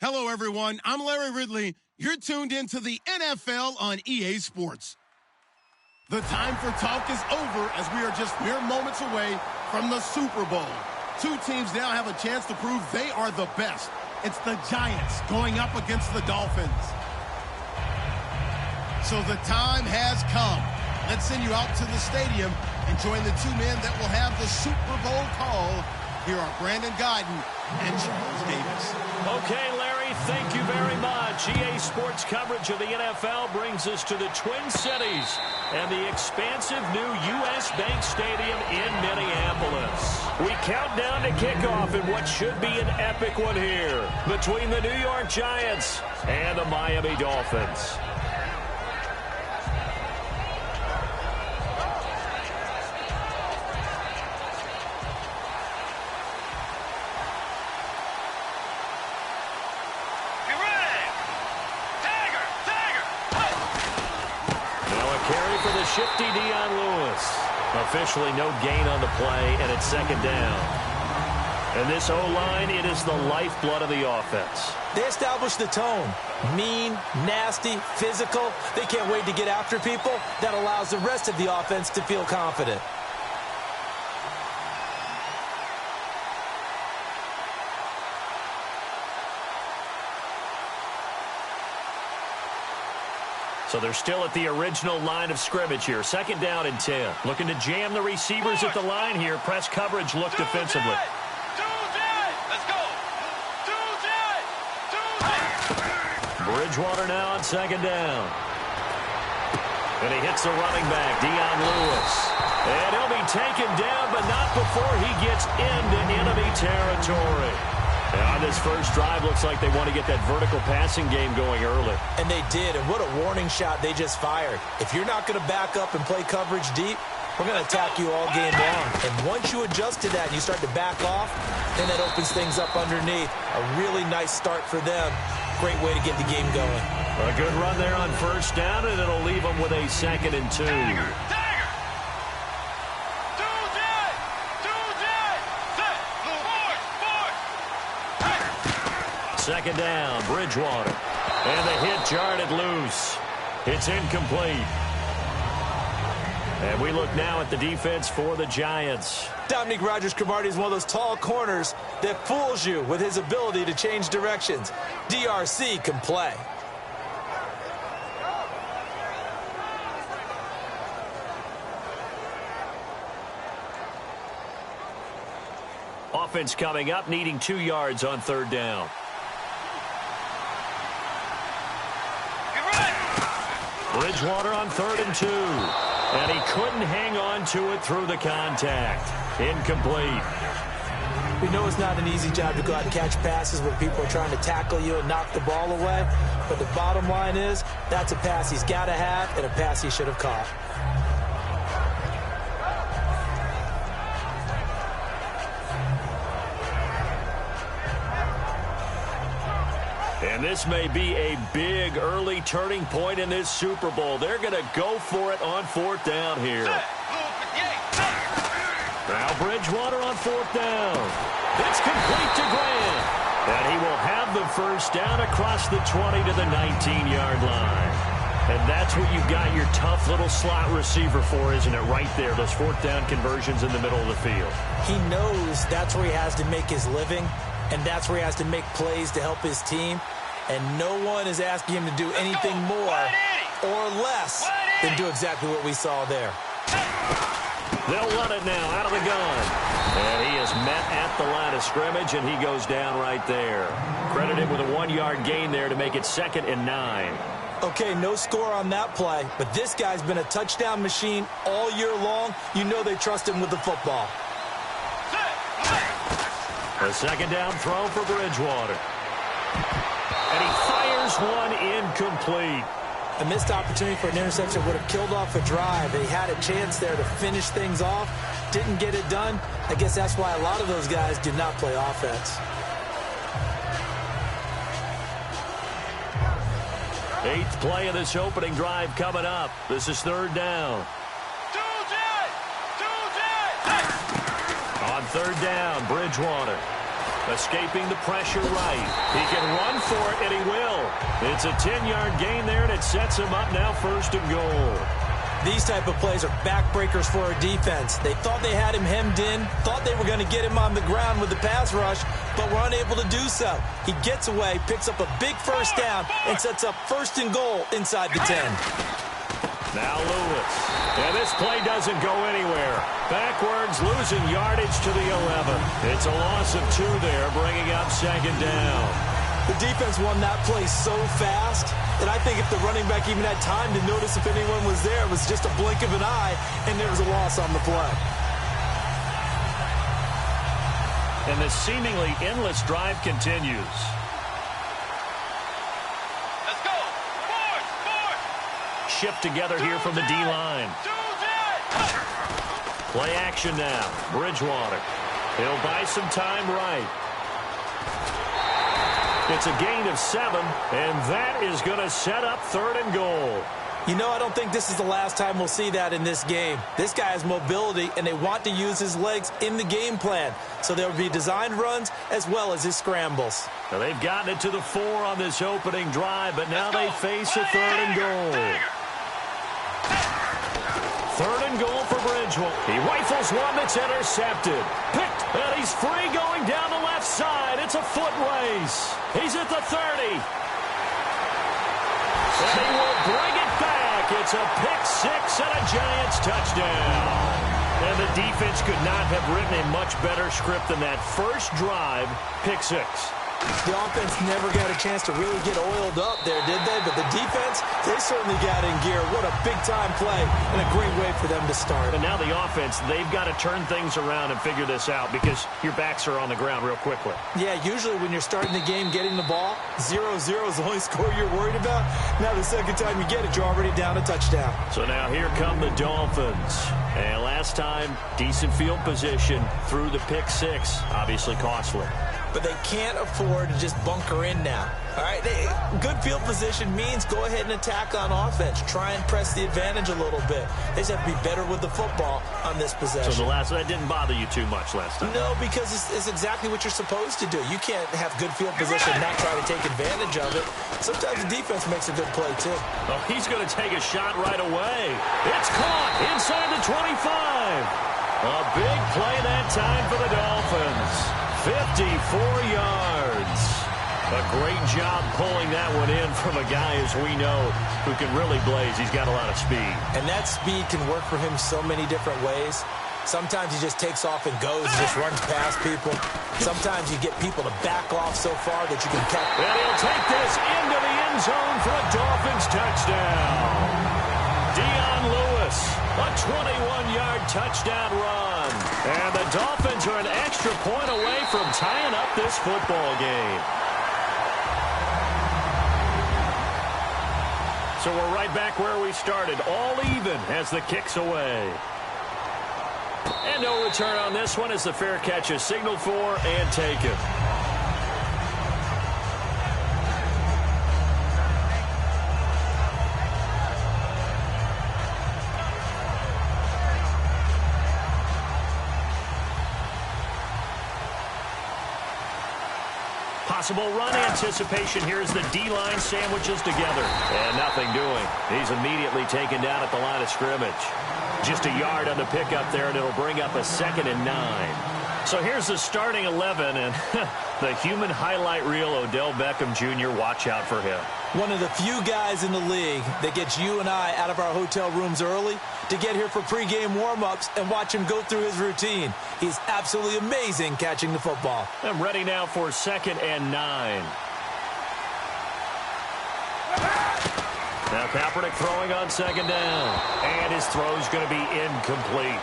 Hello, everyone. I'm Larry Ridley. You're tuned into the NFL on EA Sports. The time for talk is over as we are just mere moments away from the Super Bowl. Two teams now have a chance to prove they are the best. It's the Giants going up against the Dolphins. So the time has come. Let's send you out to the stadium and join the two men that will have the Super Bowl call. Here are Brandon Guyton and Charles Davis. Okay, Larry, thank you very much. EA Sports coverage of the NFL brings us to the Twin Cities and the expansive new U.S. Bank Stadium in Minneapolis. We count down to kickoff in what should be an epic one here between the New York Giants and the Miami Dolphins. Shifty Dion Lewis. Officially no gain on the play, and it's second down. And this O-line, it is the lifeblood of the offense. They established the tone. Mean, nasty, physical. They can't wait to get after people. That allows the rest of the offense to feel confident. So they're still at the original line of scrimmage here. Second down and 10. Looking to jam the receivers at the line here. Press coverage look defensively. Let's go. Bridgewater now on second down. And he hits the running back, Dion Lewis. And he'll be taken down, but not before he gets into enemy territory. And on this first drive, looks like they want to get that vertical passing game going early. And they did, and what a warning shot they just fired. If you're not going to back up and play coverage deep, we're going to attack you all game long. And once you adjust to that and you start to back off, then that opens things up underneath. A really nice start for them. Great way to get the game going. A good run there on first down, and it'll leave them with a second and 2. Second down, Bridgewater. And the hit jarred loose. It's incomplete. And we look now at the defense for the Giants. Dominique Rodgers-Cromartie is one of those tall corners that fools you with his ability to change directions. DRC can play. Offense coming up, needing 2 yards on third down. Bridgewater on third and 2. And he couldn't hang on to it through the contact. Incomplete. We know it's not an easy job to go out and catch passes when people are trying to tackle you and knock the ball away. But the bottom line is, that's a pass he's got to have and a pass he should have caught. And this may be a big early turning point in this Super Bowl. They're going to go for it on fourth down here. Now Bridgewater on fourth down. It's complete to Grant. And he will have the first down across the 20 to the 19-yard line. And that's what you've got your tough little slot receiver for, isn't it? Right there, those fourth down conversions in the middle of the field. He knows that's where he has to make his living, and that's where he has to make plays to help his team. And no one is asking him to do anything more or less than do exactly what we saw there. They'll run it now out of the gun. And he is met at the line of scrimmage, and he goes down right there. Credited with a 1-yard gain there to make it 2nd and 9. Okay, no score on that play, but this guy's been a touchdown machine all year long. You know they trust him with the football. A second down throw for Bridgewater. And he fires one incomplete. A missed opportunity for an interception would have killed off a drive. He had a chance there to finish things off. Didn't get it done. I guess that's why a lot of those guys do not play offense. 8th play of this opening drive coming up. This is third down. On third down, Bridgewater. Escaping the pressure right. He can run for it, and he will. It's a 10-yard gain there, and it sets him up now 1st and goal. These type of plays are backbreakers for our defense. They thought they had him hemmed in, thought they were going to get him on the ground with the pass rush, but were unable to do so. He gets away, picks up a big first down, and sets up 1st and goal inside the 10. Now Lewis. And this play doesn't go anywhere. Backwards, losing yardage to the 11. It's a loss of 2 there, bringing up 2nd down. The defense won that play so fast, and I think if the running back even had time to notice if anyone was there, it was just a blink of an eye, and there was a loss on the play. And the seemingly endless drive continues. Shift together here from the D-line. Play action now. Bridgewater. He'll buy some time right. It's a gain of 7, and that is going to set up 3rd and goal. You know, I don't think this is the last time we'll see that in this game. This guy has mobility, and they want to use his legs in the game plan. So there will be designed runs as well as his scrambles. Now they've gotten it to the 4 on this opening drive, but now they face a 3rd and goal. 3rd and goal for Bridgewater. He rifles one that's intercepted. Picked, and he's free going down the left side. It's a foot race. He's at the 30. And he will bring it back. It's a pick-6 and a Giants touchdown. And the defense could not have written a much better script than that first drive, pick-6. The offense never got a chance to really get oiled up there, did they? But the defense, they certainly got in gear. What a big-time play and a great way for them to start. And now the offense, they've got to turn things around and figure this out because your backs are on the ground real quickly. Yeah, usually when you're starting the game getting the ball, 0-0 is the only score you're worried about. Now the second time you get it, you're already down a touchdown. So now here come the Dolphins. And last time, decent field position through the pick-6, obviously costly. But they can't afford to just bunker in now. All right, good field position means go ahead and attack on offense. Try and press the advantage a little bit. They just have to be better with the football on this possession. So that didn't bother you too much last time? No, because it's exactly what you're supposed to do. You can't have good field position and not try to take advantage of it. Sometimes the defense makes a good play, too. Oh, he's going to take a shot right away. It's caught inside the 25. A big play that time for the Dolphins. 54 yards. A great job pulling that one in from a guy, as we know, who can really blaze. He's got a lot of speed. And that speed can work for him so many different ways. Sometimes he just takes off and goes and just runs past people. Sometimes you get people to back off so far that you can catch. And he'll take this into the end zone for a Dolphins touchdown. Dion Lewis, a 21-yard touchdown run. And the Dolphins are an extra point away from tying up this football game. So we're right back where we started, all even as the kick's away. And no return on this one as the fair catch is signaled for and taken. Possible run anticipation here as the D-line sandwiches together. And nothing doing. He's immediately taken down at the line of scrimmage. Just a yard on the pickup there, and it'll bring up a 2nd and 9. So here's the starting 11, and the human highlight reel, Odell Beckham Jr., watch out for him. One of the few guys in the league that gets you and I out of our hotel rooms early to get here for pregame warm-ups and watch him go through his routine. He's absolutely amazing catching the football. I'm ready now for 2nd and 9. Now Kaepernick throwing on 2nd down. And his throw's going to be incomplete.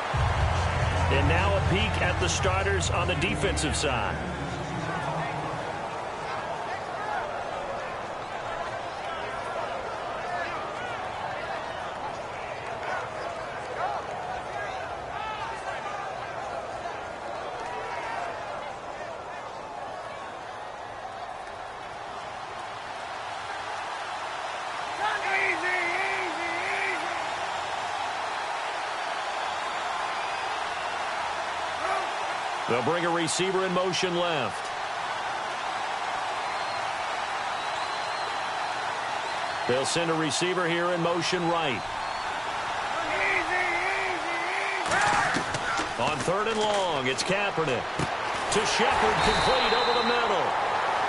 And now a peek at the starters on the defensive side. They'll bring a receiver in motion left. They'll send a receiver here in motion right. On 3rd and long, it's Kaepernick. To Shepard, complete over the middle.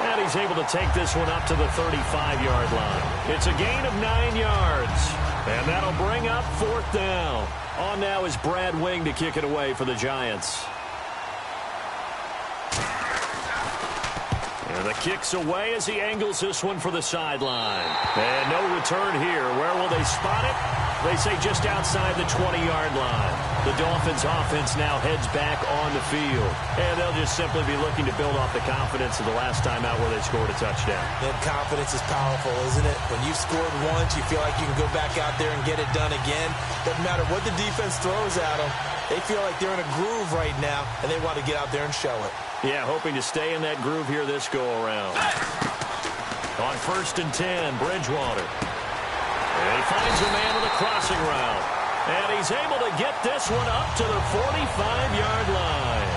And he's able to take this one up to the 35-yard line. It's a gain of 9 yards. And that'll bring up 4th down. On now is Brad Wing to kick it away for the Giants. And the kick's away as he angles this one for the sideline. And no return here. Where will they spot it? They say just outside the 20-yard line. The Dolphins offense now heads back on the field. And they'll just simply be looking to build off the confidence of the last time out where they scored a touchdown. And confidence is powerful, isn't it? When you've scored once, you feel like you can go back out there and get it done again. Doesn't matter what the defense throws at them. They feel like they're in a groove right now, and they want to get out there and show it. Yeah, hoping to stay in that groove here this go-around. On 1st and 10, Bridgewater. And he finds a man with a crossing route. And he's able to get this one up to the 45-yard line.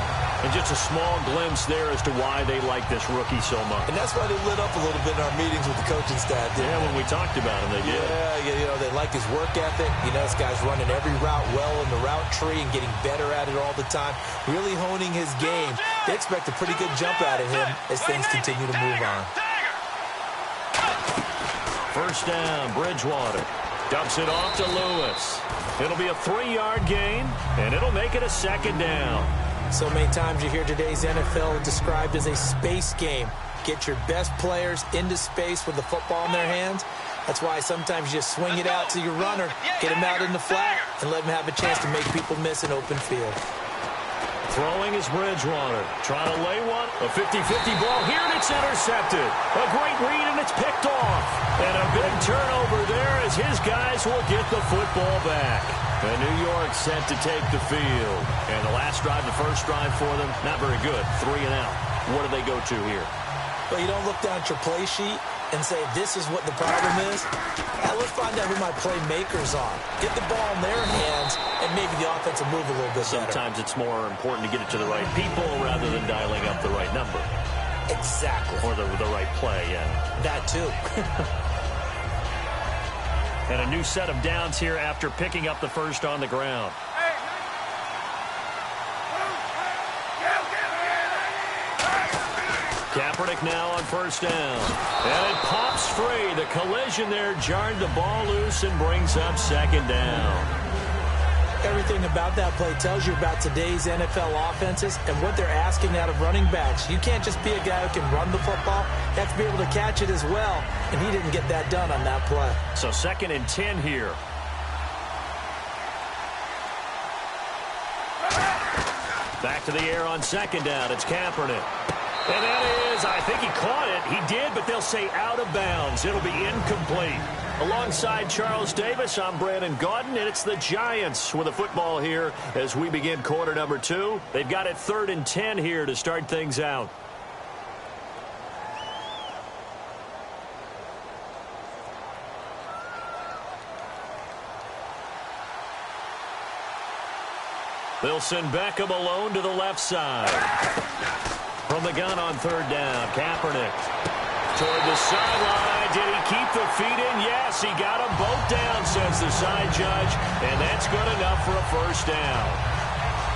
And just a small glimpse there as to why they like this rookie so much. And that's why they lit up a little bit in our meetings with the coaching staff. Yeah, when we talked about him, they did. Yeah, you know, they like his work ethic. You know, this guy's running every route well in the route tree and getting better at it all the time. Really honing his game. They expect a pretty good jump out of him as things continue to move on. 1st down, Bridgewater. Dumps it off to Lewis. It'll be a 3-yard gain, and it'll make it a 2nd down. So many times you hear today's NFL described as a space game. Get your best players into space with the football in their hands. That's why sometimes you just swing it out to your runner, get him out in the flat, and let him have a chance to make people miss an open field. Throwing is Bridgewater. Trying to lay one. A 50-50 ball here, and it's intercepted. A great read, and it's picked off. And a big turnover there as his guys will get the football back. And New York set to take the field. And the last drive, the first drive for them, not very good. 3 and out. What do they go to here? Well, you don't look down at your play sheet and say, this is what the problem is. Now, let's find out who my playmakers are. Get the ball in their hands, and maybe the offense will move a little bit better. Sometimes it's more important to get it to the right people rather than dialing up the right number. Exactly. Or the right play, yeah. That, too. And a new set of downs here after picking up the first on the ground. Kaepernick now on 1st down. And it pops free. The collision there jarred the ball loose and brings up 2nd down. Everything about that play tells you about today's NFL offenses and what they're asking out of running backs. You can't just be a guy who can run the football. You have to be able to catch it as well, and he didn't get that done on that play. So 2nd and 10 here. Back to the air on 2nd down. It's Kaepernick. And that is, I think he caught it. He did, but they'll say out of bounds. It'll be incomplete. Alongside Charles Davis, I'm Brandon Gaudin, and it's the Giants with a football here as we begin quarter number 2. They've got it 3rd and 10 here to start things out. They'll send Beckham alone to the left side. From the gun on 3rd down, Kaepernick toward the sideline. Did he keep the feet in? Yes, he got them both down, says the side judge, and that's good enough for a 1st down.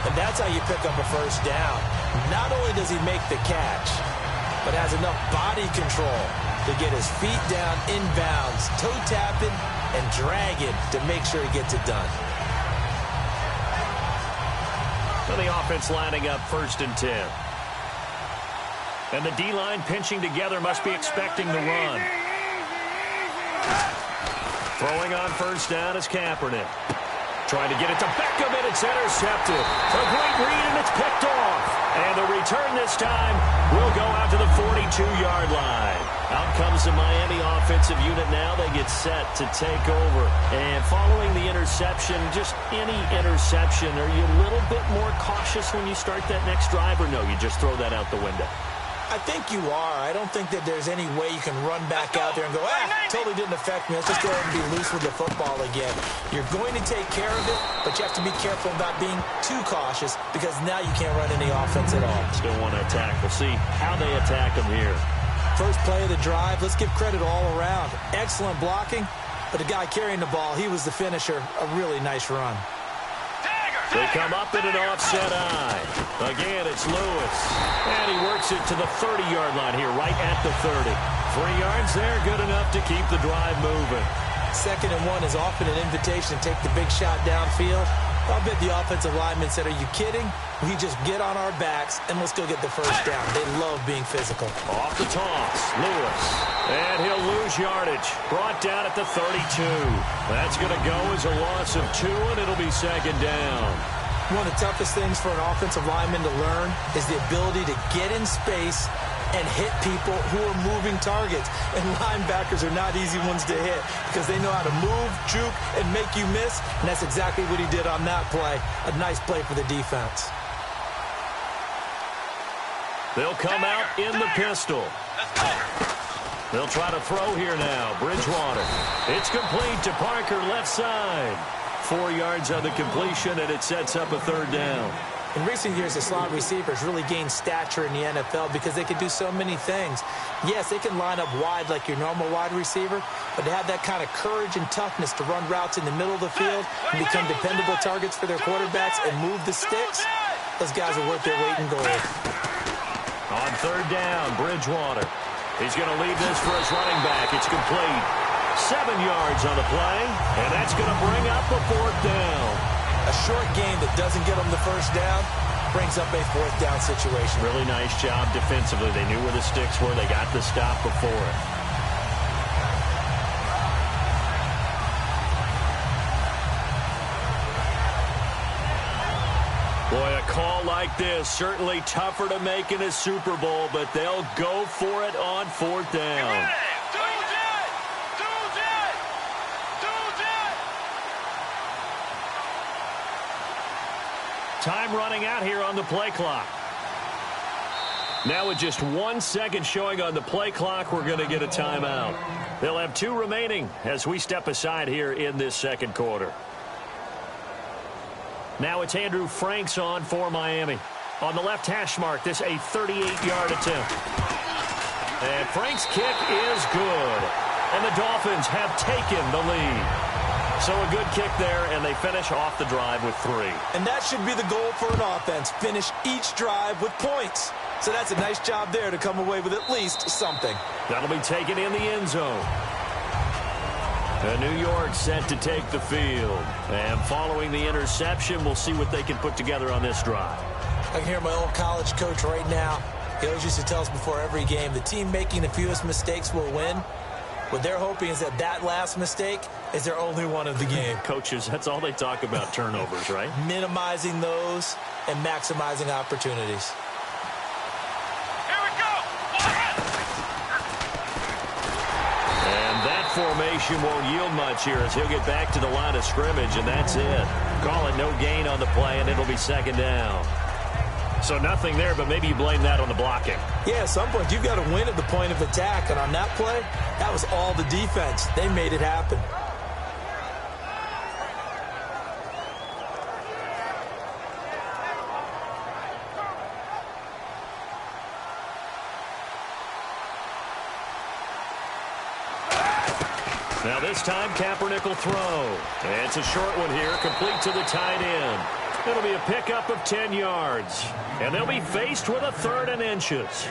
And that's how you pick up a 1st down. Not only does he make the catch, but has enough body control to get his feet down inbounds, toe tapping and dragging to make sure he gets it done. And the offense lining up 1st and 10. And the D-line pinching together, must be expecting the run. Throwing on 1st down is Kaepernick. Trying to get it to Beckham, and it's intercepted. A great read, and it's picked off. And the return this time will go out to the 42-yard line. Out comes the Miami offensive unit now. They get set to take over. And following the interception, just any interception, are you a little bit more cautious when you start that next drive, or no, you just throw that out the window? I think you are. I don't think that there's any way you can run back out there and go, totally didn't affect me. Let's just go ahead and be loose with the football again. You're going to take care of it, but you have to be careful about being too cautious because now you can't run any offense at all. Still want to attack. We'll see how they attack them here. First play of the drive, let's give credit all around. Excellent blocking, but the guy carrying the ball, he was the finisher. A really nice run. They come up in an offset eye. Again, it's Lewis. And he works it to the 30-yard line here, right at the 30. 3 yards there, good enough to keep the drive moving. 2nd and 1 is often an invitation to take the big shot downfield. I'll bet the offensive lineman said, are you kidding? We just get on our backs and let's go get the first down. They love being physical. Off the toss, Lewis. And he'll lose yardage. Brought down at the 32. That's going to go as a loss of 2, and it'll be 2nd down. One of the toughest things for an offensive lineman to learn is the ability to get in space and hit people who are moving targets. And linebackers are not easy ones to hit because they know how to move, juke, and make you miss. And that's exactly what he did on that play. A nice play for the defense. They'll come out in the pistol. They'll try to throw here now. Bridgewater. It's complete to Parker, left side. 4 yards on the completion, and it sets up a 3rd down. In recent years, the slot receivers really gained stature in the NFL because they can do so many things. Yes, they can line up wide like your normal wide receiver, but to have that kind of courage and toughness to run routes in the middle of the field and become dependable targets for their quarterbacks and move the sticks, those guys are worth their weight in gold. On 3rd down, Bridgewater. He's going to leave this for his running back. It's complete. 7 yards on the play, and that's going to bring up a 4th down. A short game that doesn't get them the first down brings up a 4th down situation. Really nice job defensively. They knew where the sticks were. They got the stop before it. Boy, a call like this, certainly tougher to make in a Super Bowl, but they'll go for it on 4th down. Time running out here on the play clock. Now with just 1 second showing on the play clock, we're going to get a timeout. They'll have 2 remaining as we step aside here in this 2nd quarter. Now it's Andrew Franks on for Miami. On the left hash mark, this a 38-yard attempt. And Franks' kick is good. And the Dolphins have taken the lead. So a good kick there, and they finish off the drive with 3. And that should be the goal for an offense, finish each drive with points. So that's a nice job there to come away with at least something. That'll be taken in the end zone. And New York set to take the field. And following the interception, we'll see what they can put together on this drive. I can hear my old college coach right now. He always used to tell us before every game, the team making the fewest mistakes will win. What they're hoping is that last mistake is their only one of the game. Coaches, that's all they talk about, turnovers, right? Minimizing those and maximizing opportunities. Here we go. And that formation won't yield much here as he'll get back to the line of scrimmage, and that's it. Call it no gain on the play, and it'll be 2nd down. So nothing there, but maybe you blame that on the blocking. Yeah, at some point, you've got to win at the point of attack. And on that play, that was all the defense. They made it happen. Now this time, Kaepernick will throw. And it's a short one here, complete to the tight end. It'll be a pickup of 10 yards. And they'll be faced with a 3rd and inches.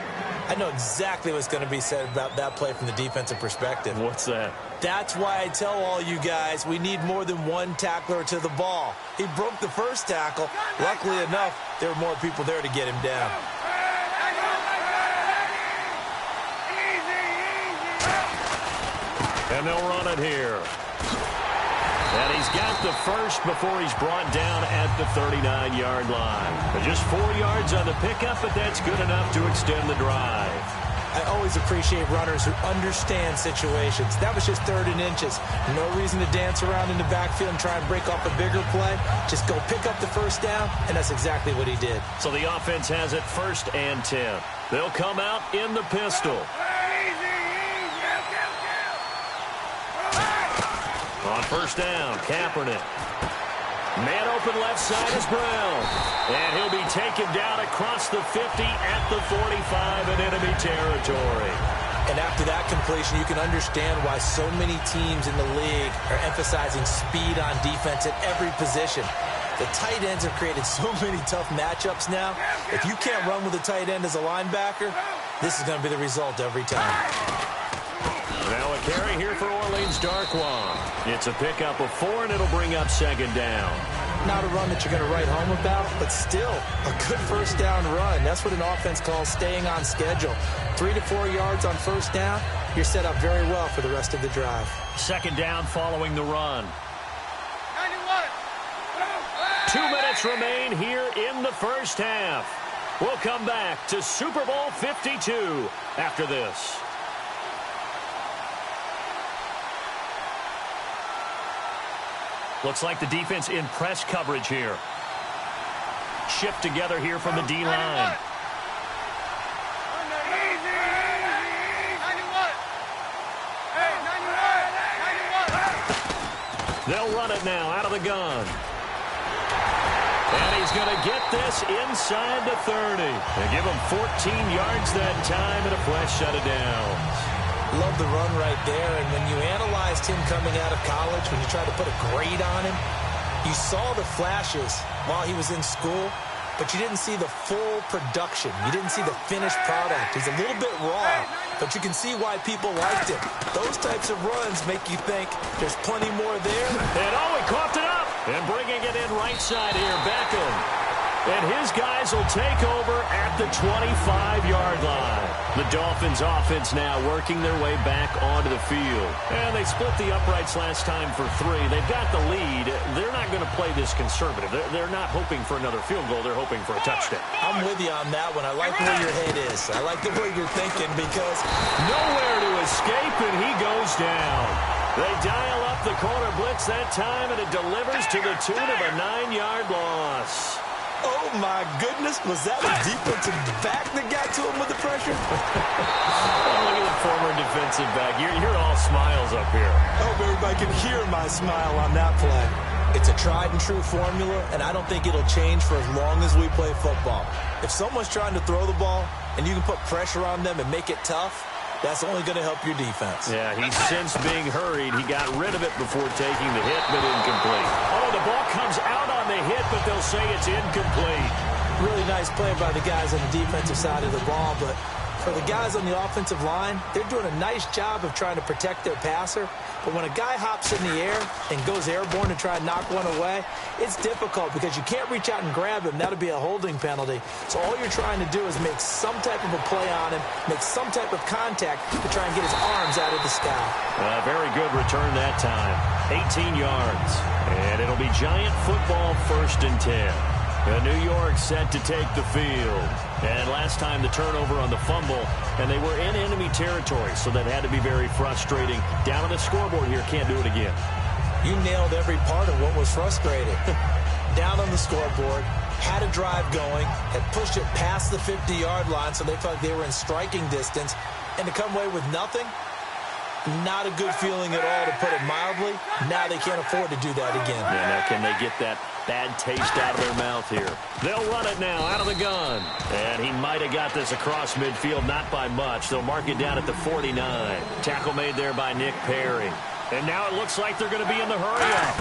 I know exactly what's going to be said about that play from the defensive perspective. What's that? That's why I tell all you guys we need more than one tackler to the ball. He broke the first tackle. Luckily enough, there were more people there to get him down. And they'll run it here. And he's got the first before he's brought down at the 39-yard line. Just 4 yards on the pickup, but that's good enough to extend the drive. I always appreciate runners who understand situations. That was just 3rd and inches. No reason to dance around in the backfield and try and break off a bigger play. Just go pick up the first down, and that's exactly what he did. So the offense has it 1st and 10. They'll come out in the pistol. On 1st down, Kaepernick. Man open left side is Brown. And he'll be taken down across the 50 at the 45 in enemy territory. And after that completion, you can understand why so many teams in the league are emphasizing speed on defense at every position. The tight ends have created so many tough matchups now. If you can't run with a tight end as a linebacker, this is going to be the result every time. Now a carry here for Orleans Darkwa. It's a pickup of 4, and it'll bring up second down. Not a run that you're going to write home about, but still a good first down run. That's what an offense calls staying on schedule. 3 to 4 yards on first down, you're set up very well for the rest of the drive. Second down following the run. 2 minutes remain here in the first half. We'll come back to Super Bowl 52 after this. Looks like the defense in press coverage here. Shift together here from the D-line. They'll run it now out of the gun. And he's going to get this inside the 30. They give him 14 yards that time and a fresh set of downs. Love the run right there, and when you analyzed him coming out of college, when you tried to put a grade on him, you saw the flashes while he was in school, but you didn't see the full production. You didn't see the finished product. He's a little bit raw, but you can see why people liked him. Those types of runs make you think there's plenty more there. And he coughed it up, and bringing it in right side here, Beckham. And his guys will take over at the 25-yard line. The Dolphins offense now working their way back onto the field. And they split the uprights last time for 3. They've got the lead. They're not going to play this conservative. They're not hoping for another field goal. They're hoping for a touchdown. I'm with you on that one. I like where your head is. I like the way you're thinking because nowhere to escape, and he goes down. They dial up the corner blitz that time, and it delivers to the tune of a 9-yard loss. Oh, my goodness. Was that a defensive back that got to him with the pressure? Oh, look at the former defensive back. You're all smiles up here. I hope everybody can hear my smile on that play. It's a tried-and-true formula, and I don't think it'll change for as long as we play football. If someone's trying to throw the ball and you can put pressure on them and make it tough, that's only going to help your defense. Yeah, he's since being hurried. He got rid of it before taking the hit, but incomplete. Oh, the ball comes out on the hit, but they'll say it's incomplete. Really nice play by the guys on the defensive side of the ball, but for the guys on the offensive line, they're doing a nice job of trying to protect their passer. But when a guy hops in the air and goes airborne to try and knock one away, it's difficult because you can't reach out and grab him. That'll be a holding penalty. So all you're trying to do is make some type of a play on him, make some type of contact to try and get his arms out of the sky. Very good return that time. 18 yards. And it'll be Giant football 1st and 10. New York set to take the field. And last time the turnover on the fumble, and they were in enemy territory, so that had to be very frustrating. Down on the scoreboard here, can't do it again. You nailed every part of what was frustrating. Down on the scoreboard, had a drive going, had pushed it past the 50-yard line, so they felt like they were in striking distance, and to come away with nothing, not a good feeling at all, to put it mildly. Now they can't afford to do that again. Yeah, now can they get that bad taste out of their mouth here? They'll run it now out of the gun. And he might have got this across midfield, not by much. They'll mark it down at the 49. Tackle made there by Nick Perry. And now it looks like they're going to be in the hurry-up.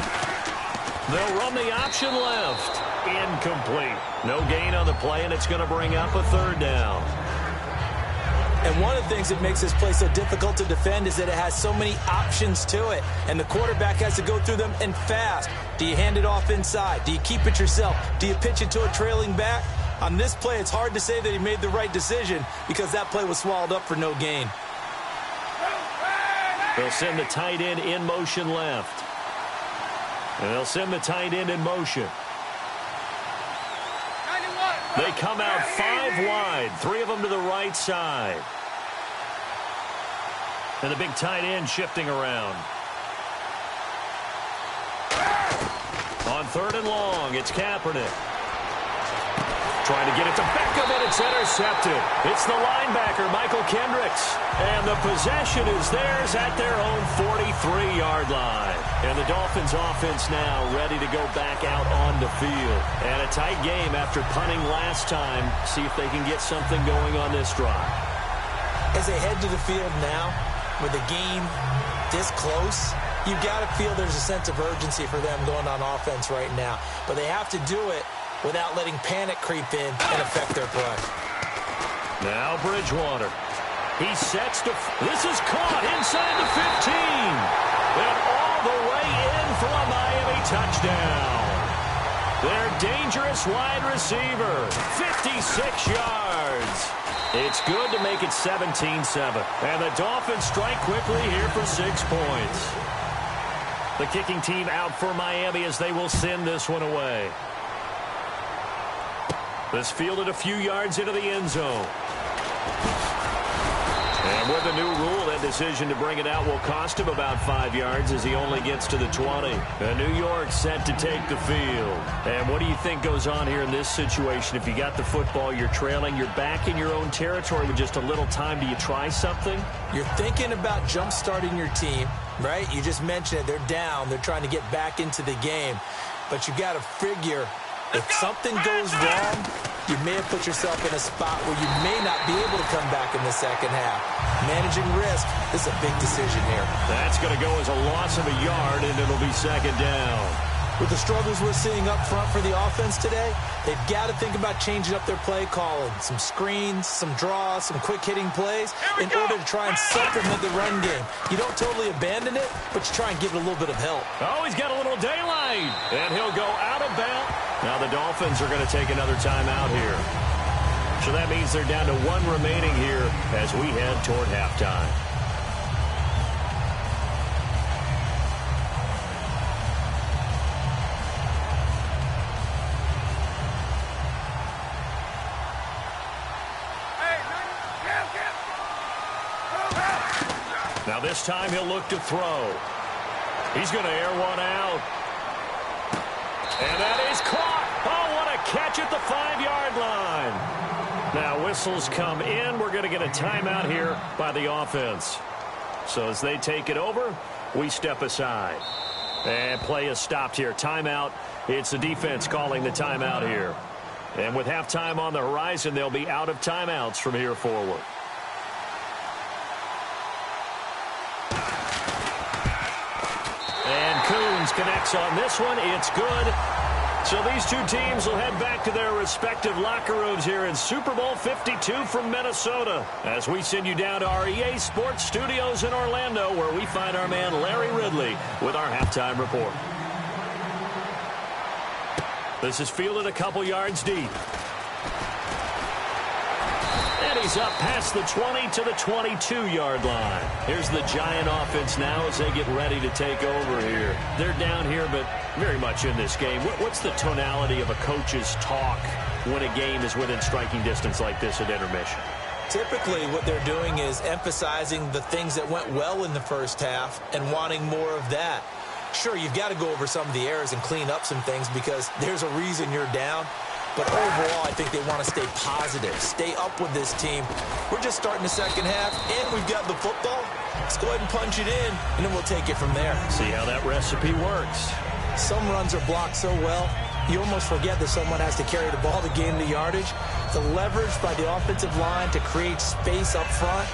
They'll run the option left. Incomplete. No gain on the play, and it's going to bring up a 3rd down. And one of the things that makes this play so difficult to defend is that it has so many options to it. And the quarterback has to go through them and fast. Do you hand it off inside? Do you keep it yourself? Do you pitch it to a trailing back? On this play, it's hard to say that he made the right decision because that play was swallowed up for no gain. They'll send the tight end in motion left. And they'll send the tight end in motion. They come out 5 wide, 3 of them to the right side. And the big tight end shifting around. On 3rd and long, it's Kaepernick. Trying to get it to Beckham, and it's intercepted. It's the linebacker, Michael Kendricks. And the possession is theirs at their own 43-yard line. And the Dolphins offense now ready to go back out on the field. And a tight game after punting last time. See if they can get something going on this drive. As they head to the field now, with the game this close, you've got to feel there's a sense of urgency for them going on offense right now. But they have to do it without letting panic creep in and affect their play. Now Bridgewater. He sets to... This is caught inside the 15. And all the way in for a Miami touchdown. Their dangerous wide receiver. 56 yards. It's good to make it 17-7. And the Dolphins strike quickly here for 6 points. The kicking team out for Miami as they will send this one away. This fielded a few yards into the end zone. And with the new rule, that decision to bring it out will cost him about 5 yards as he only gets to the 20. And New York set to take the field. And what do you think goes on here in this situation? If you got the football, you're trailing, you're back in your own territory with just a little time. Do you try something? You're thinking about jump-starting your team, right? You just mentioned it. They're down. They're trying to get back into the game. But you got to figure if something goes wrong, you may have put yourself in a spot where you may not be able to come back in the second half. Managing risk, this is a big decision here. That's going to go as a loss of a yard, and it'll be second down. With the struggles we're seeing up front for the offense today, they've got to think about changing up their play calling. Some screens, some draws, some quick-hitting plays in order to try and supplement the run game. You don't totally abandon it, but you try and give it a little bit of help. Oh, he's got a little daylight, and he'll go out of bounds. Now the Dolphins are going to take another timeout here. So that means they're down to 1 remaining here as we head toward halftime. Now this time he'll look to throw. He's going to air one out. And that is caught. Oh, what a catch at the 5-yard line. Now whistles come in. We're going to get a timeout here by the offense. So as they take it over, we step aside. And play is stopped here. Timeout. It's the defense calling the timeout here. And with halftime on the horizon, they'll be out of timeouts from here forward. And Coons connects on this one. It's good. So these two teams will head back to their respective locker rooms here in Super Bowl 52 from Minnesota as we send you down to our EA Sports Studios in Orlando where we find our man Larry Ridley with our halftime report. This is fielded a couple yards deep. And he's up past the 20 to the 22-yard line. Here's the Giant offense now as they get ready to take over here. They're down here, but very much in this game. What's the tonality of a coach's talk when a game is within striking distance like this at intermission? Typically, what they're doing is emphasizing the things that went well in the first half and wanting more of that. Sure, you've got to go over some of the errors and clean up some things because there's a reason you're down. But overall, I think they want to stay positive, stay up with this team. We're just starting the second half, and we've got the football. Let's go ahead and punch it in, and then we'll take it from there. See how that recipe works. Some runs are blocked so well, you almost forget that someone has to carry the ball to gain the yardage. The leverage by the offensive line to create space up front,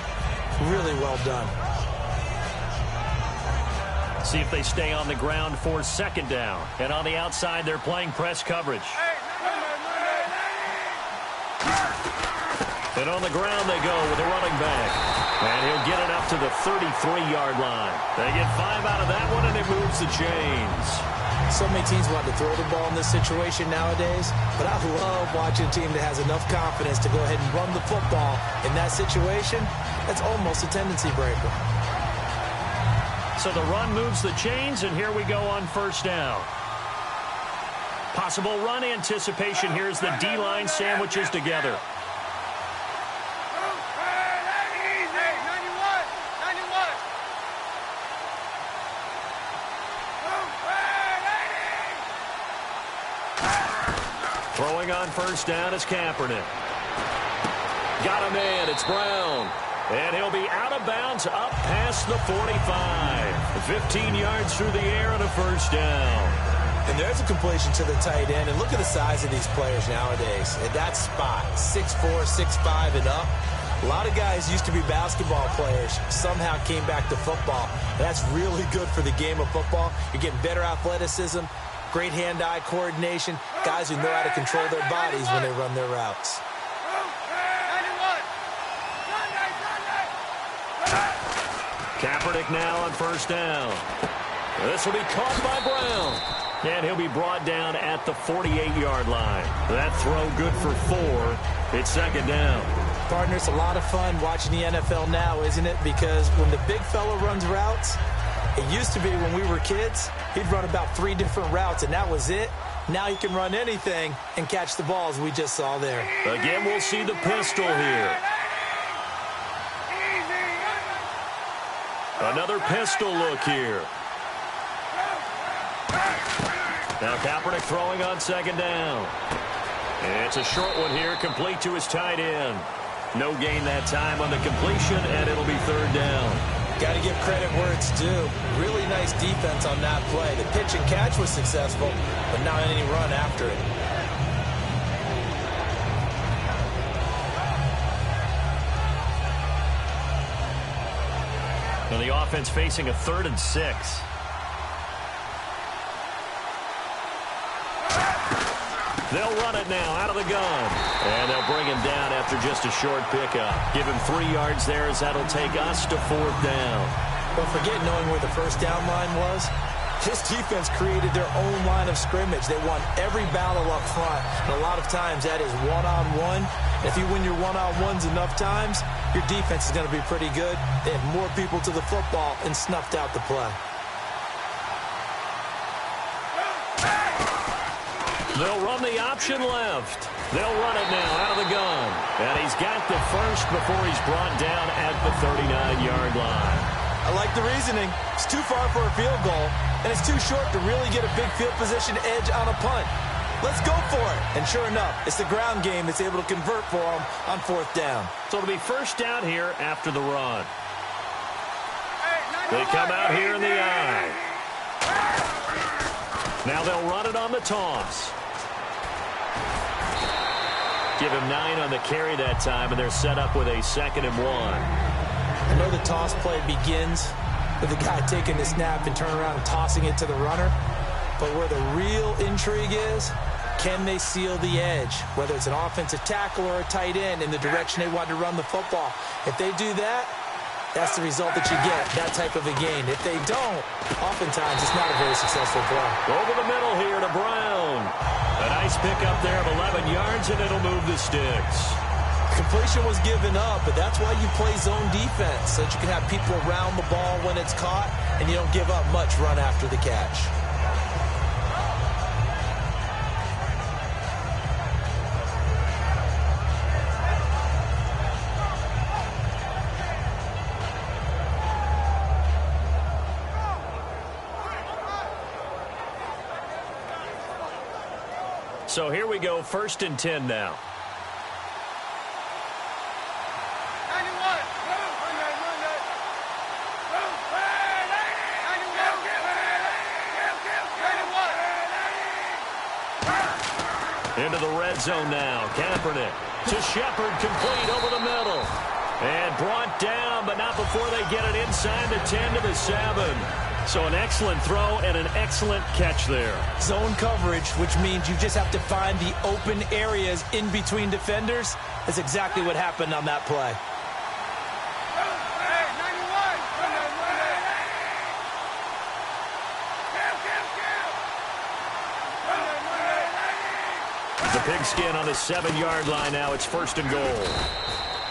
really well done. See if they stay on the ground for second down. And on the outside, they're playing press coverage. And on the ground they go with a running back. And he'll get it up to the 33-yard line. They get 5 out of that one, and it moves the chains. So many teams want to throw the ball in this situation nowadays, but I love watching a team that has enough confidence to go ahead and run the football. In that situation, that's almost a tendency breaker. So the run moves the chains, and here we go on first down. Possible run anticipation here as the D-line sandwiches together. Throwing on first down is Kaepernick. Got a man, it's Brown. And he'll be out of bounds up past the 45. 15 yards through the air and a first down. And there's a completion to the tight end. And look at the size of these players nowadays. At that spot, 6'4", 6'5", and up. A lot of guys used to be basketball players, somehow came back to football. That's really good for the game of football. You're getting better athleticism, great hand-eye coordination, guys who know how to control their bodies when they run their routes. Kaepernick now on first down. This will be caught by Brown. And he'll be brought down at the 48-yard line. That throw good for 4. It's second down. Partner, it's a lot of fun watching the NFL now, isn't it? Because when the big fella runs routes, it used to be when we were kids, he'd run about 3 different routes, and that was it. Now he can run anything and catch the balls we just saw there. Again, we'll see the pistol here. Another pistol look here. Now Kaepernick throwing on second down. It's a short one here, complete to his tight end. No gain that time on the completion, and it'll be third down. Got to give credit where it's due. Really nice defense on that play. The pitch and catch was successful, but not any run after it. Now the offense facing a 3rd and 6. They'll run it now out of the gun. And they'll bring him down after just a short pickup. Give him 3 yards there as that'll take us to 4th down. But forget knowing where the first down line was. This defense created their own line of scrimmage. They won every battle up front. And a lot of times that is one-on-one. If you win your one-on-ones enough times, your defense is going to be pretty good. They had more people to the football and snuffed out the play. They'll run the option left. They'll run it now out of the gun. And he's got the first before he's brought down at the 39-yard line. I like the reasoning. It's too far for a field goal, and it's too short to really get a big field position edge on a punt. Let's go for it. And sure enough, it's the ground game that's able to convert for him on 4th down. So it'll be first down here after the run. They come out here in the eye. Now they'll run it on the toss. Give him 9 on the carry that time, and they're set up with a 2nd and 1. I know the toss play begins with the guy taking the snap and turning around and tossing it to the runner. But where the real intrigue is, can they seal the edge? Whether it's an offensive tackle or a tight end in the direction they want to run the football. If they do that, that's the result that you get, that type of a gain. If they don't, oftentimes it's not a very successful play. Over the middle here to Brown. A nice pickup there of 11 yards, and it'll move the sticks. Completion was given up, but that's why you play zone defense, so that you can have people around the ball when it's caught, and you don't give up much run after the catch. So here we go, 1st and 10 now. Into the red zone now. Kaepernick to Shepard, complete over the middle. And brought down, but not before they get it inside the 10 to the 7. So an excellent throw and an excellent catch there. Zone coverage, which means you just have to find the open areas in between defenders. That's exactly what happened on that play. The pigskin on the 7-yard line now. It's 1st and goal.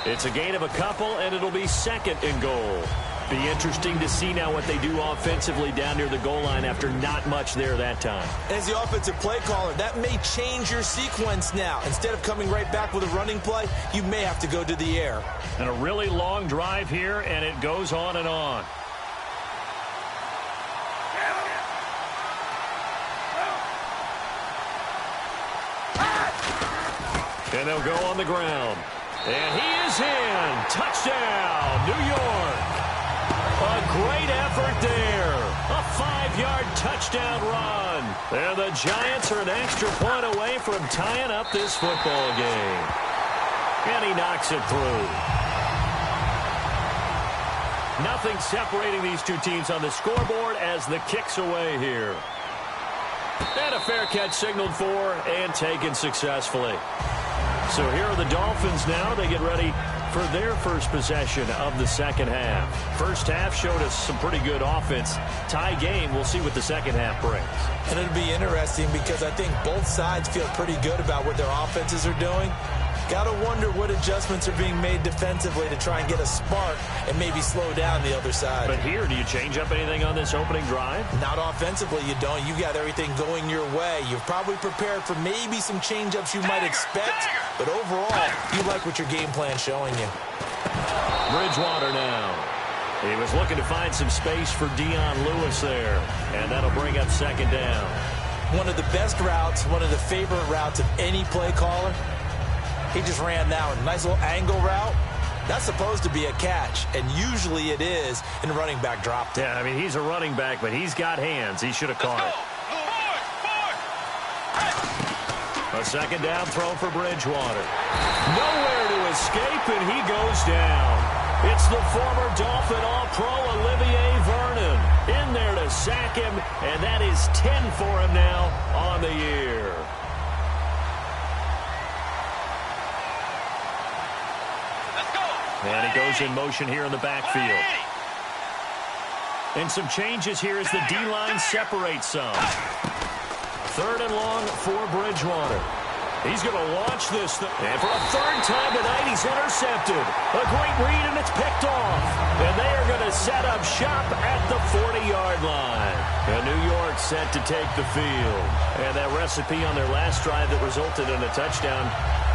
It's a gain of a couple, and it'll be 2nd and goal. Be interesting to see now what they do offensively down near the goal line after not much there that time. As the offensive play caller, that may change your sequence now. Instead of coming right back with a running play, you may have to go to the air. And a really long drive here, and it goes on and on. And they'll go on the ground. And he is in. Touchdown, New York. A great effort there. A 5-yard touchdown run. And the Giants are an extra point away from tying up this football game. And he knocks it through. Nothing separating these two teams on the scoreboard as the kick's away here. And a fair catch signaled for and taken successfully. So here are the Dolphins now. They get ready for their first possession of the second half. First half showed us some pretty good offense. Tie game, we'll see what the second half brings. And it'll be interesting because I think both sides feel pretty good about what their offenses are doing. Got to wonder what adjustments are being made defensively to try and get a spark and maybe slow down the other side. But here, do you change up anything on this opening drive? Not offensively, you don't. You got everything going your way. You're probably prepared for maybe some change-ups you might expect, but overall, you like what your game plan's showing you. Bridgewater now. He was looking to find some space for Dion Lewis there, and that'll bring up second down. One of the best routes, one of the favorite routes of any play caller. He just ran that one. Nice little angle route. That's supposed to be a catch, and usually it is, and the running back dropped it. Yeah, I mean, he's a running back, but he's got hands. He should have caught it. A second down throw for Bridgewater. Nowhere to escape, and he goes down. It's the former Dolphin All-Pro Olivier Vernon in there to sack him, and that is 10 for him now on the year. And he goes in motion here in the backfield. And some changes here as the D-line separates some. Third and long for Bridgewater. He's going to launch this thing. And for a third time tonight, he's intercepted. A great read, and it's picked off. And they are going to set up shop at the 40-yard line. And New York set to take the field. And that recipe on their last drive that resulted in a touchdown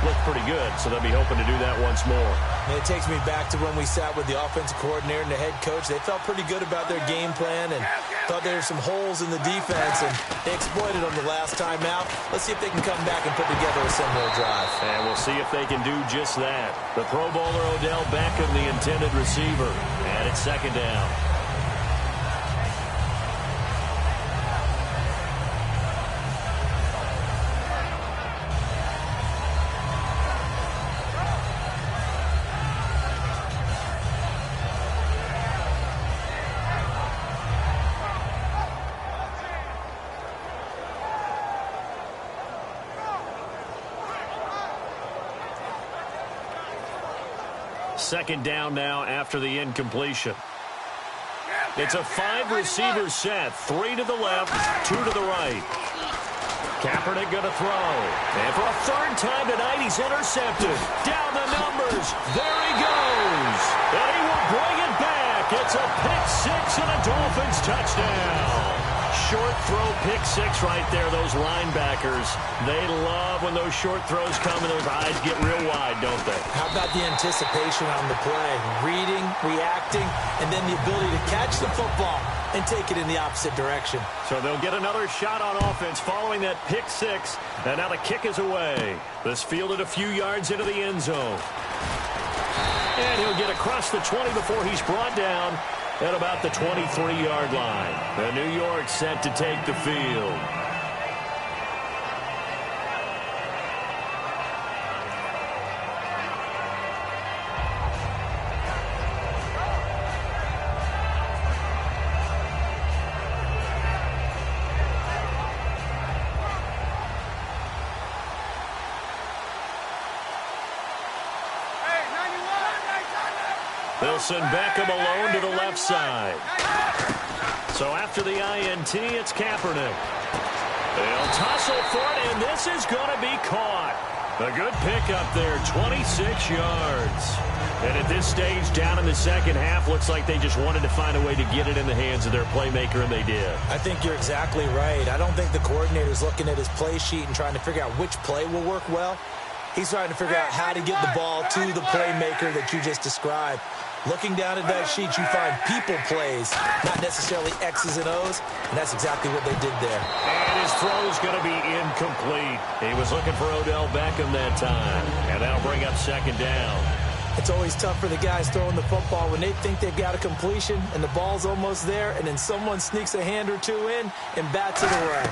looked pretty good, so they'll be hoping to do that once more. And it takes me back to when we sat with the offensive coordinator and the head coach. They felt pretty good about their game plan and thought there were some holes in the defense, and they exploited them the last time out. Let's see if they can come back and put together a similar drive. And we'll see if they can do just that. The Pro Bowler Odell Beckham, the intended receiver. And it's second down. Second down now after the incompletion. It's a 5-receiver set. 3 to the left, 2 to the right. Kaepernick going to throw. And for a third time tonight, he's intercepted. Down the numbers. There he goes. And he will bring it back. It's a pick-6 and a Dolphins touchdown. Short throw, pick-6 right there. Those linebackers, they love when those short throws come and those eyes get real wide, don't they? How about the anticipation on the play? Reading, reacting, and then the ability to catch the football and take it in the opposite direction. So they'll get another shot on offense following that pick-6, and now the kick is away. This fielded a few yards into the end zone. And he'll get across the 20 before he's brought down at about the 23-yard line. The New York set to take the field. They'll send Beckham alone to the left side. So after the INT, it's Kaepernick. They'll tussle for it, and this is going to be caught. A good pickup there, 26 yards. And at this stage, down in the second half, looks like they just wanted to find a way to get it in the hands of their playmaker, and they did. I think you're exactly right. I don't think the coordinator's looking at his play sheet and trying to figure out which play will work well. He's trying to figure out how to get the ball to the playmaker that you just described. Looking down at that sheet, you find people plays, not necessarily X's and O's, and that's exactly what they did there. And his throw's going to be incomplete. He was looking for Odell Beckham that time, and that'll bring up second down. It's always tough for the guys throwing the football when they think they've got a completion and the ball's almost there, and then someone sneaks a hand or two in and bats it away.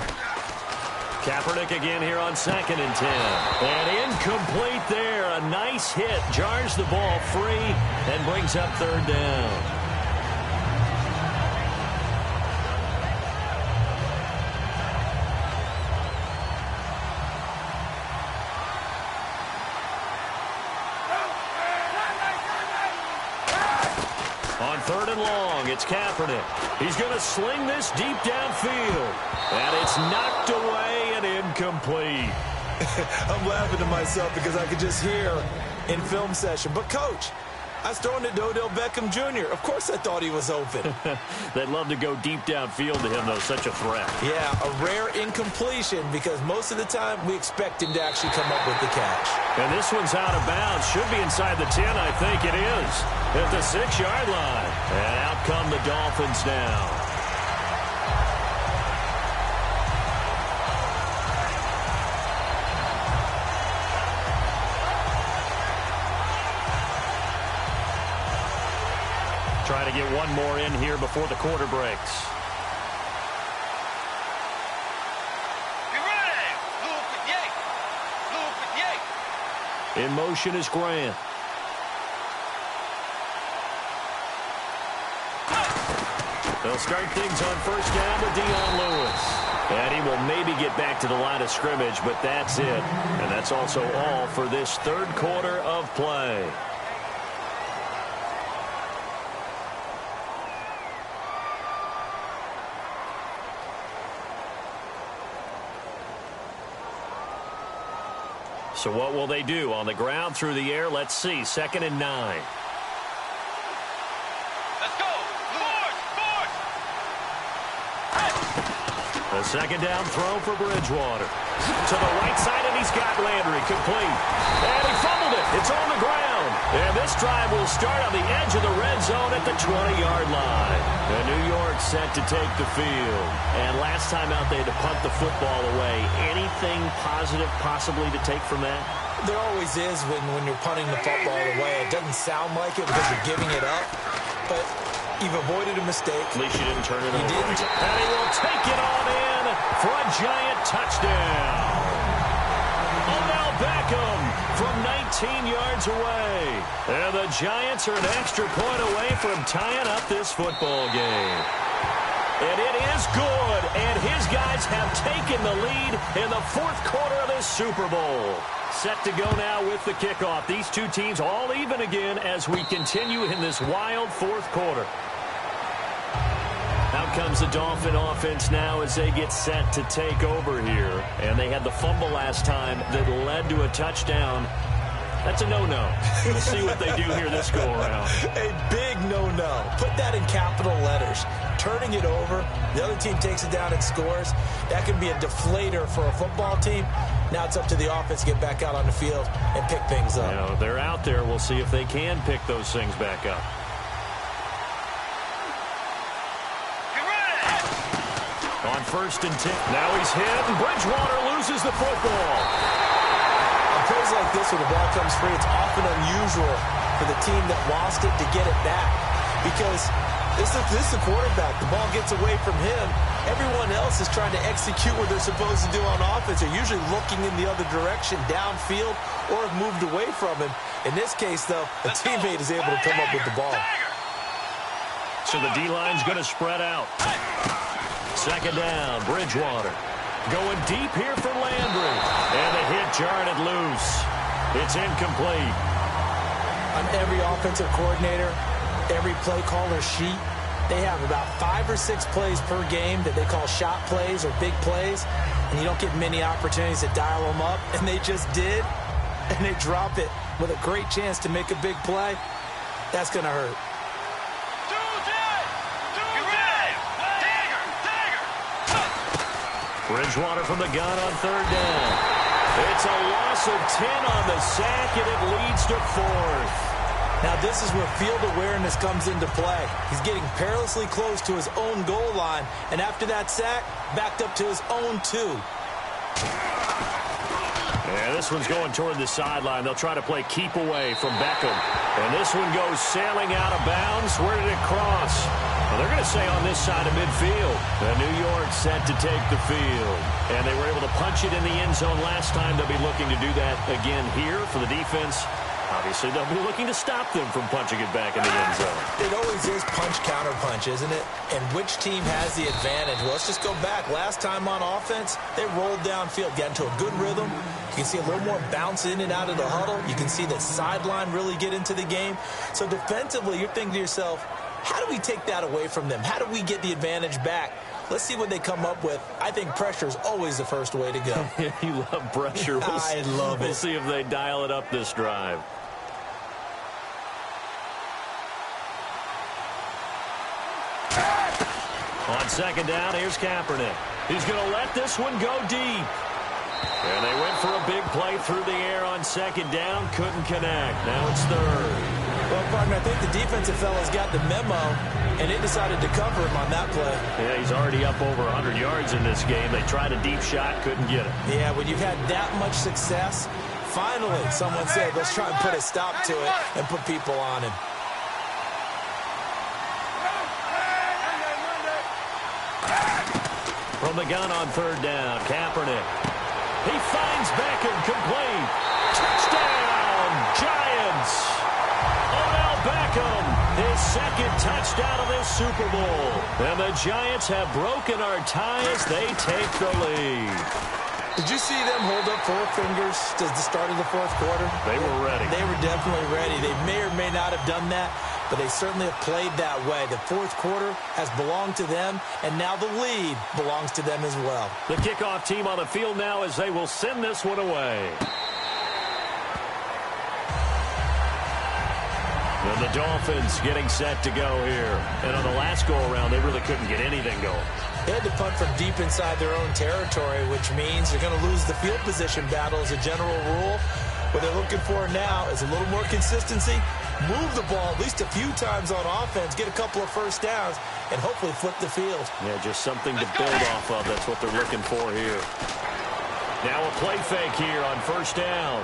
Kaepernick again here on 2nd and 10. And incomplete there. A nice hit. Jars the ball free and brings up third down. third and long. It's Kaepernick. He's going to sling this deep downfield. And it's knocked away and incomplete. I'm laughing to myself because I could just hear in film session. But, Coach, I was throwing it to Odell Beckham Jr. Of course I thought he was open. They'd love to go deep downfield to him, though. Such a threat. Yeah, a rare incompletion because most of the time we expect him to actually come up with the catch. And this one's out of bounds. Should be inside the 10, I think it is. At the 6-yard line. And out come the Dolphins now. Try to get one more in here before the quarter breaks. In motion is Grant. They'll start things on first down with Dion Lewis. And he will maybe get back to the line of scrimmage, but that's it. And that's also all for this third quarter of play. So what will they do? On the ground, through the air, let's see. 2nd and 9. Let's go. Forward. The second down throw for Bridgewater. To the right side, and he's got Landry complete. And he fumbled it. It's on the ground. And this drive will start on the edge of the red zone at the 20-yard line. And New York set to take the field. And last time out, they had to punt the football away. Anything positive possibly to take from that? There always is when you're punting the football away. It doesn't sound like it because you're giving it up, but you've avoided a mistake. At least you didn't turn it over. You didn't. And he will take it on in for a giant touchdown. Odell Beckham from 19 yards away. And the Giants are an extra point away from tying up this football game. And it is good, and his guys have taken the lead in the fourth quarter of this Super Bowl. Set to go now with the kickoff. These two teams all even again as we continue in this wild fourth quarter. Out comes the Dolphin offense now as they get set to take over here. And they had the fumble last time that led to a touchdown. That's a no-no. We'll see what they do here this go-around. A big no-no. Put that in capital letters. Turning it over, the other team takes it down and scores. That can be a deflator for a football team. Now it's up to the offense to get back out on the field and pick things up. You know, they're out there. We'll see if they can pick those things back up. On 1st and 10. Now he's hit, and Bridgewater loses the football. On plays like this, when the ball comes free, it's often unusual for the team that lost it to get it back. Because this is the quarterback. The ball gets away from him. Everyone else is trying to execute what they're supposed to do on offense. They're usually looking in the other direction, downfield, or have moved away from him. In this case, though, a teammate is able to come up with the ball. So the D-line's going to spread out. 2nd down, Bridgewater. Going deep here for Landry. And the hit jarred it loose. It's incomplete. On every offensive coordinator, every play caller sheet, they have about 5 or 6 plays per game that they call shot plays or big plays, and you don't get many opportunities to dial them up, and they just did, and they drop it with a great chance to make a big play. That's going to hurt. Bridgewater from the gun on 3rd down. It's a loss of 10 on the sack, and it leads to 4th. Now, this is where field awareness comes into play. He's getting perilously close to his own goal line, and after that sack, backed up to his own 2. Yeah, this one's going toward the sideline. They'll try to play keep away from Beckham. And this one goes sailing out of bounds. Where did it cross? Well, they're going to say on this side of midfield. The New York set to take the field. And they were able to punch it in the end zone last time. They'll be looking to do that again here for the defense. Obviously, they'll be looking to stop them from punching it back in the end zone. It always is punch-counter-punch, isn't it? And which team has the advantage? Well, let's just go back. Last time on offense, they rolled downfield, got into a good rhythm. You can see a little more bounce in and out of the huddle. You can see the sideline really get into the game. So defensively, you're thinking to yourself, How do we take that away from them? How do we get the advantage back? Let's see what they come up with. I think pressure is always the first way to go. You love pressure. I love it. We'll see if they dial it up this drive. On second down, here's Kaepernick. He's going to let this one go deep. And they went for a big play through the air on second down. Couldn't connect. Now it's third. Well, partner, I think the defensive fellas got the memo, and they decided to cover him on that play. Yeah, he's already up over 100 yards in this game. They tried a deep shot, couldn't get it. Yeah, when you've had that much success, finally someone said, let's try and put a stop to it and put people on him. From the gun on third down, Kaepernick. He finds Beckham, complete. Touchdown, Giants. Odell Beckham, his second touchdown of this Super Bowl. And the Giants have broken our tie as they take the lead. Did you see them hold up four fingers to the start of the fourth quarter? They were ready. They were definitely ready. They may or may not have done that, but they certainly have played that way. The fourth quarter has belonged to them, and now the lead belongs to them as well. The kickoff team on the field now as they will send this one away. And the Dolphins getting set to go here. And on the last go-around, they really couldn't get anything going. They had to punt from deep inside their own territory, which means they're going to lose the field position battle as a general rule. What they're looking for now is a little more consistency, move the ball at least a few times on offense, get a couple of first downs, and hopefully flip the field. Yeah, just something to build off of. That's what they're looking for here. Now a play fake here on first down.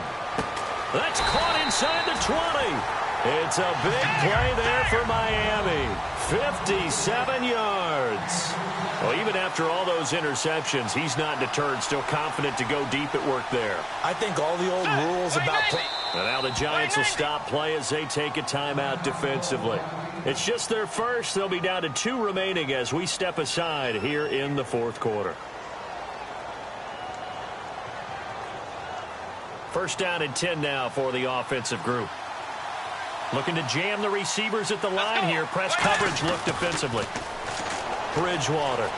That's caught inside the 20. It's a big play there for Miami. 57 yards. Well, even after all those interceptions, he's not deterred, still confident to go deep at work there. I think all the old rules about play. And now the Giants will stop play as they take a timeout defensively. It's just their first. They'll be down to 2 remaining as we step aside here in the fourth quarter. First down and 10 now for the offensive group. Looking to jam the receivers at the line here. Press coverage look defensively. Bridgewater.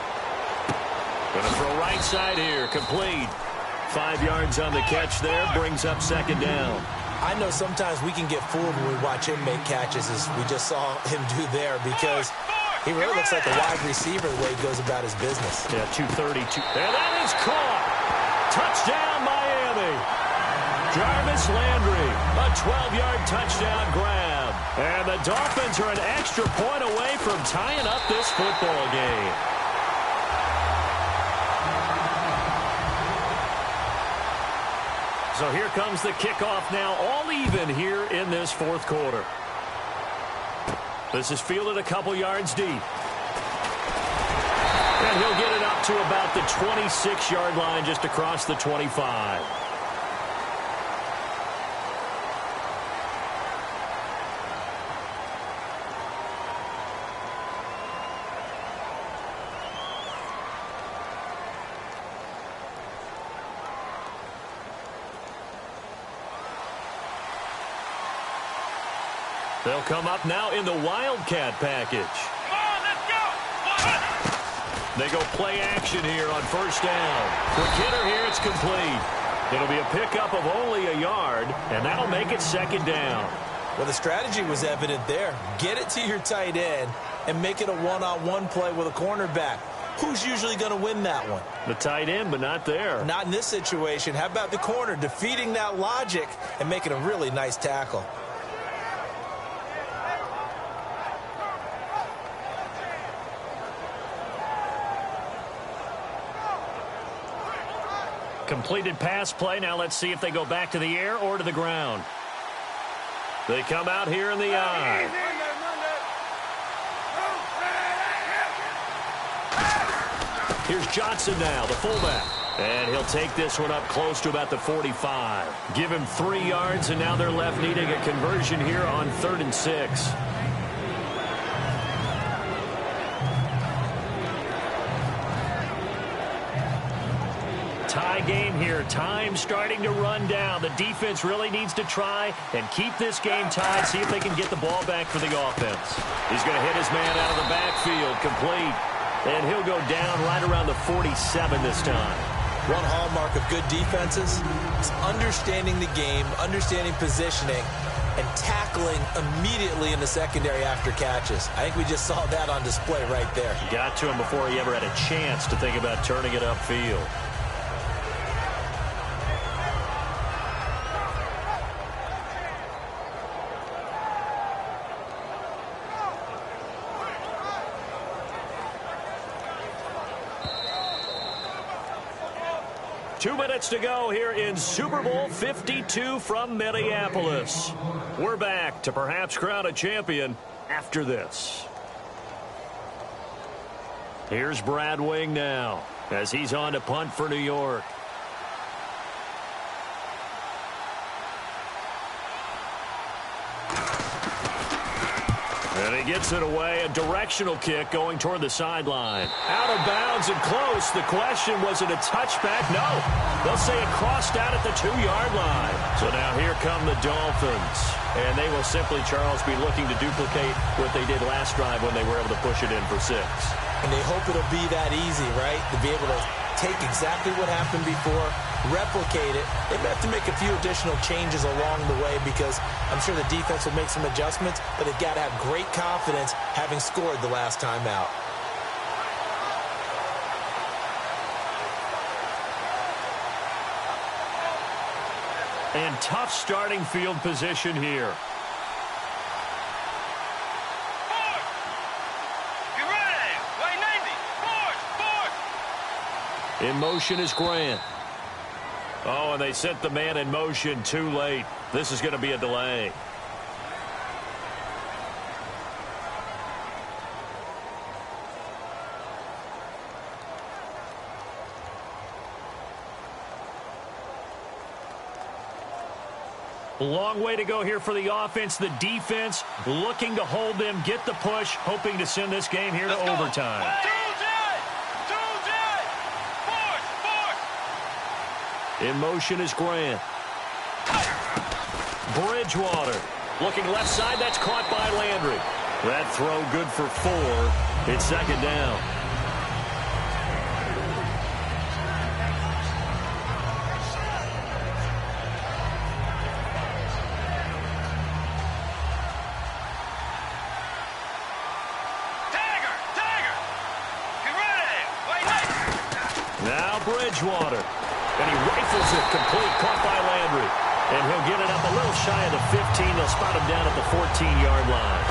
Going to throw right side here. Complete. 5 yards on the catch there. Brings up second down. I know sometimes we can get fooled when we watch him make catches, as we just saw him do there, because he really looks like a wide receiver the way he goes about his business. Yeah, 232. And that is caught. Touchdown, Miami. Jarvis Landry, a 12-yard touchdown grab. And the Dolphins are an extra point away from tying up this football game. So here comes the kickoff now, all even here in this fourth quarter. This is fielded a couple yards deep. And he'll get it up to about the 26-yard line, just across the 25. They'll come up now in the Wildcat package. Come on, let's go. They go play action here on first down. For Kidder here, it's complete. It'll be a pickup of only a yard, and that'll make it second down. Well, the strategy was evident there. Get it to your tight end and make it a one-on-one play with a cornerback. Who's usually going to win that one? The tight end, but not there. Not in this situation. How about the corner defeating that logic and making a really nice tackle? Completed pass play. Now let's see if they go back to the air or to the ground. They come out here in the eye. Here's Johnson now, the fullback. And he'll take this one up close to about the 45. Give him 3 yards, and now they're left needing a conversion here on 3rd and 6. tie game here. Time starting to run down. The defense really needs to try and keep this game tied, see if they can get the ball back for the offense. He's going to hit his man out of the backfield, complete. And he'll go down right around the 47 this time. One hallmark of good defenses is understanding the game, understanding positioning, and tackling immediately in the secondary after catches. I think we just saw that on display right there. Got to him before he ever had a chance to think about turning it upfield. Two minutes to go here in Super Bowl 52 from Minneapolis. We're back to perhaps crown a champion after this. Here's Brad Wing now as he's on to punt for New York. And he gets it away, a directional kick going toward the sideline. Out of bounds and close. The question, was it a touchback? No. They'll say it crossed out at the 2-yard line. So now here come the Dolphins. And they will simply, Charles, be looking to duplicate what they did last drive when they were able to push it in for 6. And they hope it'll be that easy, right? To be able to take exactly what happened before, replicate it. They may have to make a few additional changes along the way because I'm sure the defense will make some adjustments, but they've got to have great confidence having scored the last time out. And tough starting field position here. In motion is Grant. Oh, and they sent the man in motion too late. This is going to be a delay. Long way to go here for the offense. The defense looking to hold them, get the push, hoping to send this game here to overtime. In motion is Grant. Bridgewater looking left side. That's caught by Landry. That throw good for 4. It's second down. Now Bridgewater. And he rifles it complete, caught by Landry. And he'll get it up a little shy of the 15. They'll spot him down at the 14-yard line.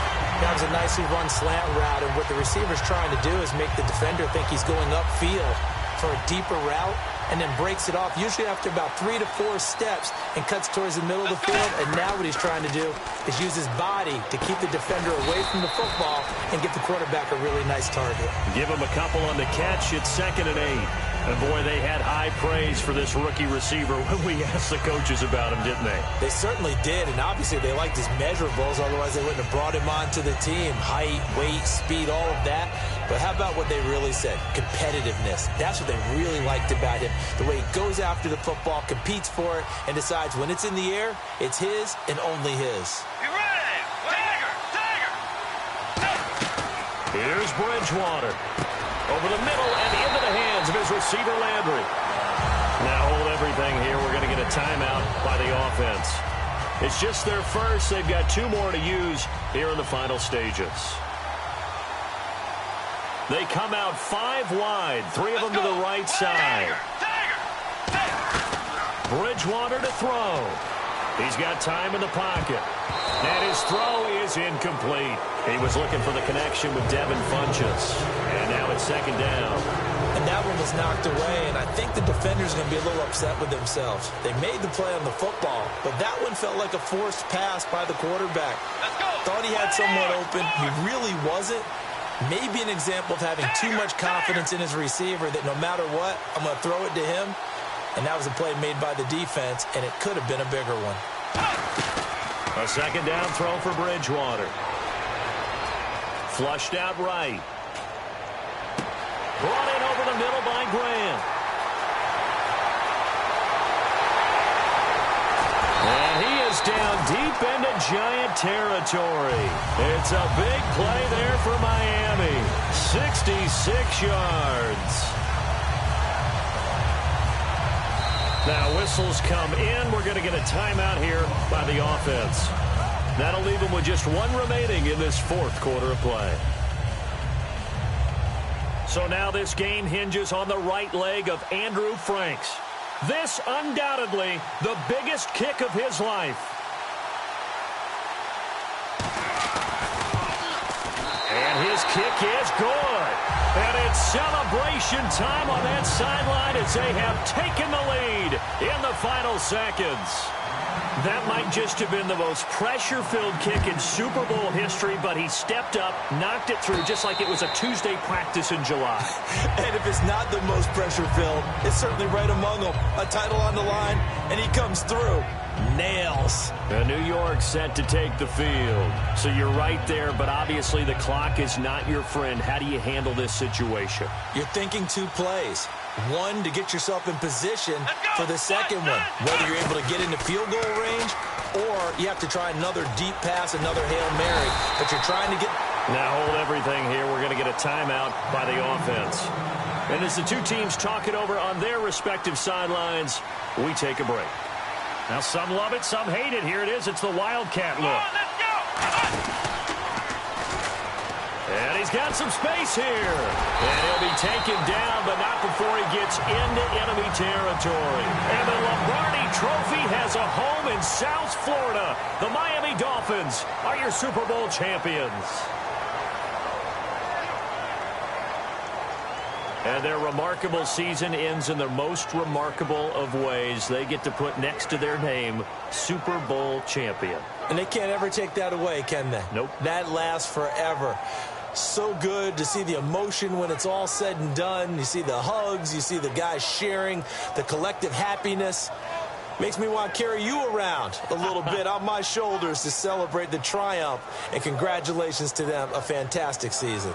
That was a nicely run slant route, and what the receiver's trying to do is make the defender think he's going upfield for a deeper route, and then breaks it off, usually after about 3 to 4 steps, and cuts towards the middle of the field. And now what he's trying to do is use his body to keep the defender away from the football and give the quarterback a really nice target. Give him a couple on the catch. It's 2nd and 8. And, boy, they had high praise for this rookie receiver when we asked the coaches about him, didn't they? They certainly did, and obviously they liked his measurables. Otherwise, they wouldn't have brought him onto the team. Height, weight, speed, all of that. But how about what they really said? Competitiveness. That's what they really liked about him. The way he goes after the football, competes for it, and decides when it's in the air, it's his and only his. Be ready! Tiger! Here's Bridgewater. Over the middle and into the hands of his receiver, Landry. Now hold everything here. We're going to get a timeout by the offense. It's just their first. They've got 2 more to use here in the final stages. They come out 5 wide, 3 of them to the right side. Bridgewater to throw. He's got time in the pocket. And his throw is incomplete. He was looking for the connection with Devin Funchess. And now it's 2nd down. And that one was knocked away, and I think the defender's going to be a little upset with themselves. They made the play on the football, but that one felt like a forced pass by the quarterback. Thought he had someone open. He really wasn't. Maybe an example of having too much confidence in his receiver that no matter what, I'm going to throw it to him. And that was a play made by the defense, and it could have been a bigger one. A 2nd down throw for Bridgewater. Flushed out right. Brought in over the middle by Grant. down deep into Giant territory. It's a big play there for Miami. 66 yards. Now whistles come in. We're going to get a timeout here by the offense. That'll leave them with just one remaining in this fourth quarter of play. So now this game hinges on the right leg of Andrew Franks. This undoubtedly the biggest kick of his life. And his kick is good. And it's celebration time on that sideline as they have taken the lead in the final seconds. That might just have been the most pressure-filled kick in Super Bowl history, but he stepped up, knocked it through just like it was a Tuesday practice in July. And if it's not the most pressure-filled, it's certainly right among them. A title on the line, and he comes through. Nails. And New York set to take the field. So you're right there, but obviously the clock is not your friend. How do you handle this situation? You're thinking two plays. One, to get yourself in position for the second one. Whether you're able to get into field goal range, or you have to try another deep pass, another Hail Mary, but you're trying to get... Now hold everything here. We're going to get a timeout by the offense. And as the two teams talk it over on their respective sidelines, we take a break. Now some love it, some hate it. Here it is. It's the Wildcat look. Let's go. And he's got some space here. And he'll be taken down, but not before he gets into enemy territory. And the Lombardi Trophy has a home in South Florida. The Miami Dolphins are your Super Bowl champions. And their remarkable season ends in the most remarkable of ways. They get to put next to their name, Super Bowl champion. And they can't ever take that away, can they? Nope. That lasts forever. So good to see the emotion when it's all said and done. You see the hugs, you see the guys sharing, the collective happiness. Makes me want to carry you around a little bit on my shoulders to celebrate the triumph. And congratulations to them, a fantastic season.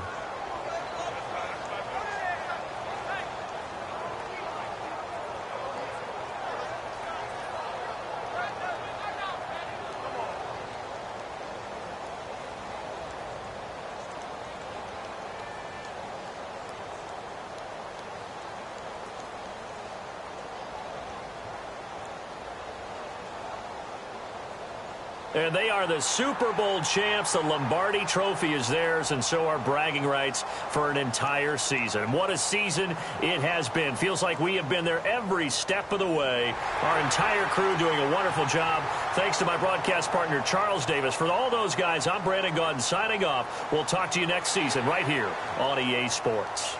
And they are the Super Bowl champs. The Lombardi Trophy is theirs, and so are bragging rights for an entire season. What a season it has been. Feels like we have been there every step of the way. Our entire crew doing a wonderful job. Thanks to my broadcast partner, Charles Davis. For all those guys, I'm Brandon Gaudin signing off. We'll talk to you next season right here on EA Sports.